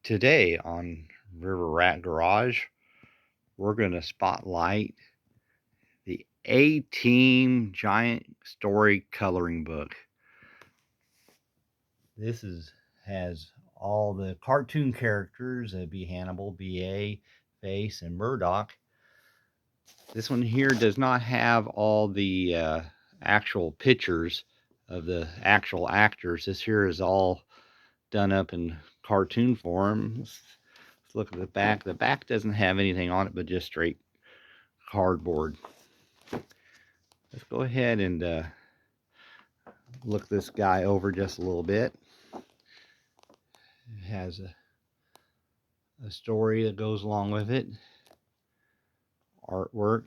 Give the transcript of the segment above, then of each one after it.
Today on River Rat Garage, we're going to spotlight the A-Team Giant Story Coloring Book. This has all the cartoon characters. It'd be Hannibal, B.A., Face, and Murdoch. This one here does not have all the actual pictures of the actual actors. This here is all done up in cartoon form. Let's look at the back. The back doesn't have anything on it but just straight cardboard. Let's go ahead and look this guy over just a little bit. It has a story that goes along with it, artwork.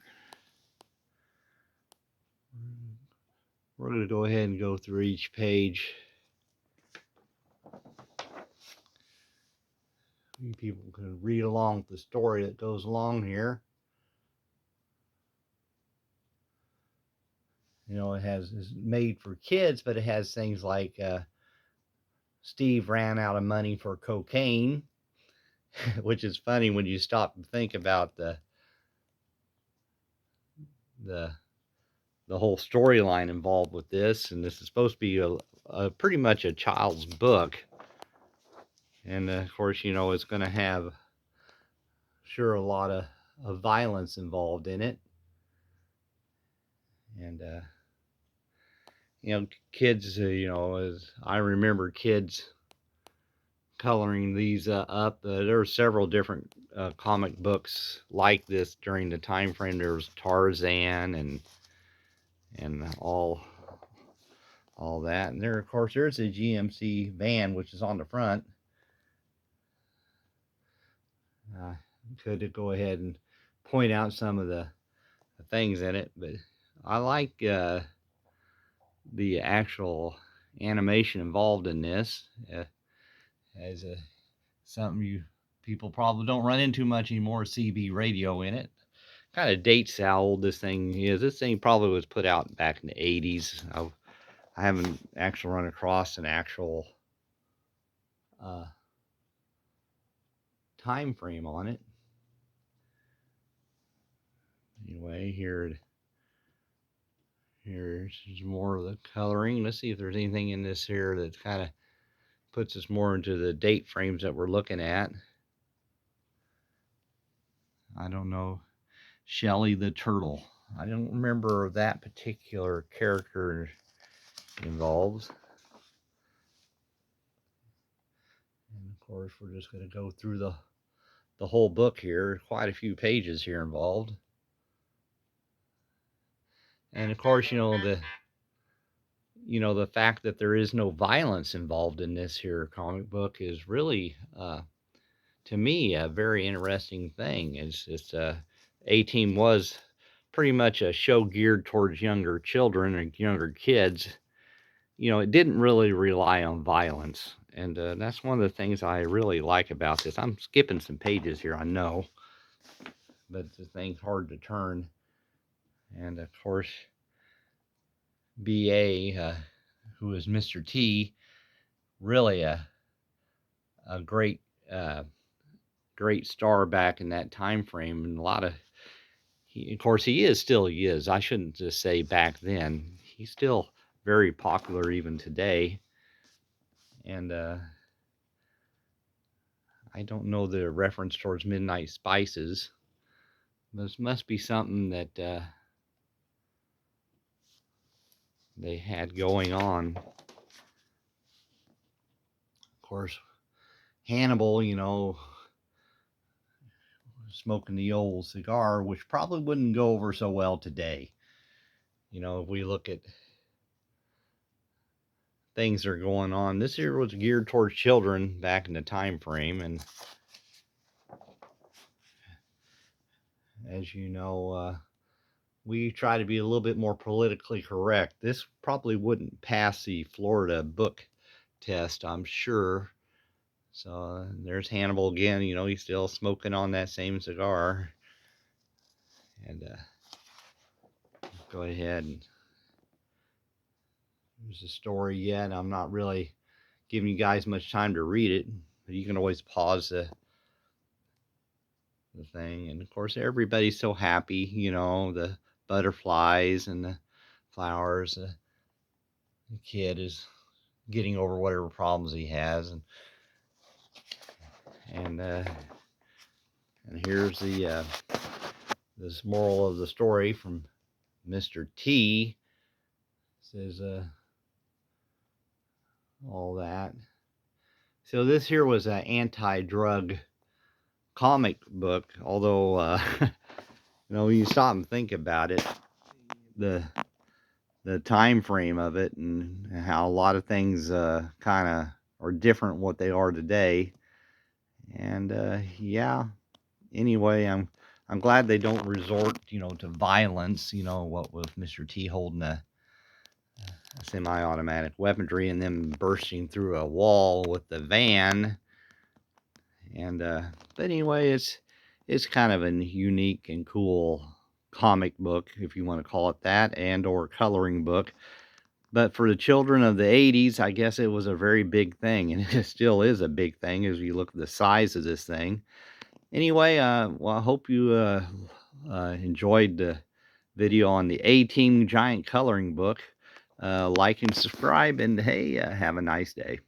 We're going to go ahead and go through each page. You people can read along with the story that goes along here. You know, it's made for kids, but it has things like Steve ran out of money for cocaine, which is funny when you stop and think about the whole storyline involved with this. And this is supposed to be a pretty much a child's book. And of course, you know, it's going to have sure a lot of violence involved in it. And you know, kids, you know, as I remember kids coloring these up. There were several different comic books like this during the time frame. There was Tarzan and all that. And there, of course, there's a GMC van, which is on the front. Could go ahead and point out some of the things in it, but I like the actual animation involved in this as something you people probably don't run into much anymore. CB radio in it. Kind of dates how old this thing is. This thing probably was put out back in the 80s. I haven't actually run across an actual time frame on it. Anyway, here's more of the coloring. Let's see if there's anything in this here that kind of puts us more into the date frames that we're looking at. I don't know. Shelly the Turtle. I don't remember that particular character involved. And of course, we're just going to go through the whole book here. Quite a few pages here involved. And of course, you know, the fact that there is no violence involved in this here comic book is really, to me, a very interesting thing. It's A-Team was pretty much a show geared towards younger children and younger kids. You know, it didn't really rely on violence. And that's one of the things I really like about this. I'm skipping some pages here, I know, but the thing's hard to turn. And of course, B.A., who is Mr. T, really a great great star back in that time frame. And a lot of, of course, he is. I shouldn't just say back then. He's still very popular even today. And I don't know the reference towards Midnight Spices. This must be something that they had going on. Of course, Hannibal, you know, smoking the old cigar, which probably wouldn't go over so well today. You know, if we look at things that are going on, this year was geared towards children back in the time frame. And as you know, we try to be a little bit more politically correct. This probably wouldn't pass the Florida book test, I'm sure. So there's Hannibal again. You know, he's still smoking on that same cigar. And go ahead and there's a story yet. I'm not really giving you guys much time to read it. you can always pause the thing. And of course, everybody's so happy, the butterflies and the flowers. The kid is getting over whatever problems he has, and uh, and here's the this moral of the story from Mr. T. Says all that. So this here was an anti-drug comic book, although when you stop and think about it, the time frame of it and how a lot of things kind of are different what they are today. And yeah, anyway, I'm glad they don't resort, to violence. What with Mr. T holding a semi-automatic weaponry and them bursting through a wall with the van. And but anyway, it's kind of a unique and cool comic book, if you want to call it that, and or coloring book. But for the children of the 80s, I guess it was a very big thing, and it still is a big thing as you look at the size of this thing. Anyway, well, I hope you enjoyed the video on the A-Team Giant Coloring Book. Like and subscribe, and hey, have a nice day.